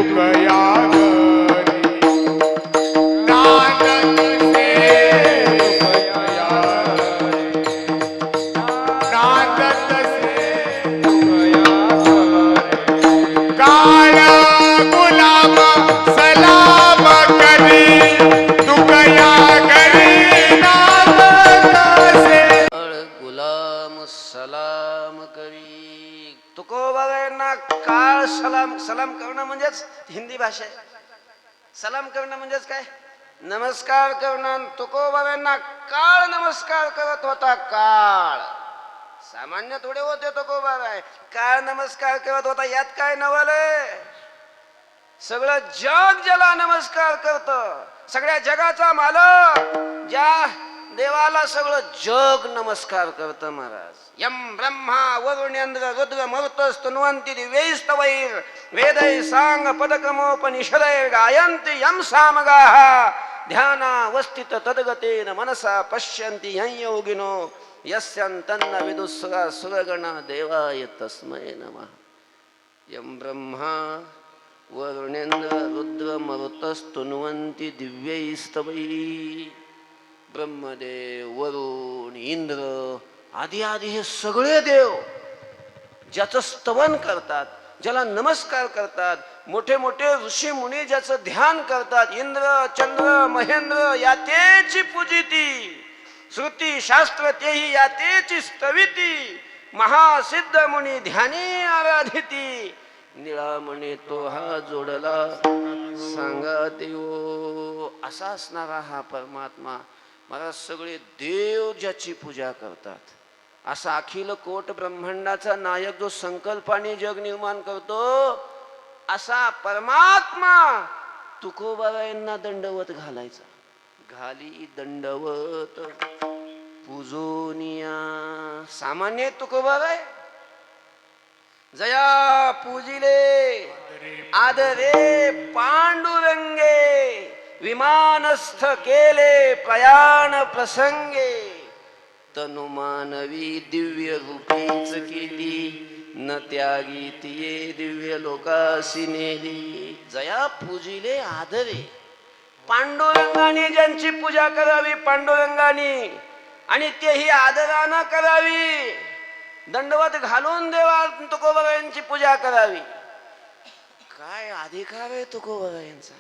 तुकया घरी नानक से तुकया नानक से तुकया काळा गुलाम सलाम करी तुकया घरी नानक से गुलाम सलाम करी. तुकोबाबांना काळ सलाम. सलाम करणं म्हणजेच हिंदी भाषा आहे. सलाम करणं म्हणजेच काय? नमस्कार करणं. तुकोबाबांना काळ नमस्कार करत होता. काळ सामान्य थोडे होते तुकोबाबा. काळ नमस्कार करत होता. यात काय नवल आहे? सगळं जग ज्याला नमस्कार करत, सगळ्या जगाचा मालक ज्या देवाला सगळं जग नमस्कार करत महाराज. यम ब्रह्मा वरुणेंद्र रुद्र मरुतस्तुन्वन्ति दिव्यैस्तवैर वेदै सांग पदकमोपनिषदै गायन्ति यम सामगाः ध्यानावस्थित तद्गतेन मनसा पश्यन्ति यं योगिनो यस्यन्तन्न विदुस्सुरा सुरगण देवाय तस्मै नमः. यम ब्रह्मा वरुणेंद्र रुद्र मरुतस्तुन्वन्ति दिव्यैस्तवैः. ब्रह्मदेव, वरुण, इंद्र आदी आदी हे सगळे देव ज्याचं स्तवन करतात, ज्याला नमस्कार करतात, मोठे मोठे ऋषी मुनी ज्याचं ध्यान करतात, इंद्र चंद्र महेंद्र यातेची पूजिती, श्रुती शास्त्र तेही यातेची स्तविती, महासिद्ध मुनी ध्यानी आराधिती, निळामणी तो हा जोडला सांगा देव. असा असणारा हा परमात्मा महाराज सगळे देव ज्याची पूजा करतात, असा अखिल कोट ब्रह्मांडाचा नायक जो संकल्पाने जग निर्माण करतो, असा परमात्मा तुकोबाबा यांना दंडवत घालायचा. घाली दंडवत पूजोनिया. सामान्य तुकोबाबा जया पूजिले आदरे पांडुरंगे विमानस्थ केले प्रयाण प्रसंगे तनु मानवी दिव्य रूपीच केली न त्यागी तिये दिव्य लोकासी नेली. जया पूजिले आदरे. पांडुरंगाने ज्यांची पूजा करावी पांडुरंगाने, आणि तेही आदरानं करावी, दंडवत घालून देवा तुकोबाबा यांची पूजा करावी. काय अधिकार आहे तुकोबाबा यांचा?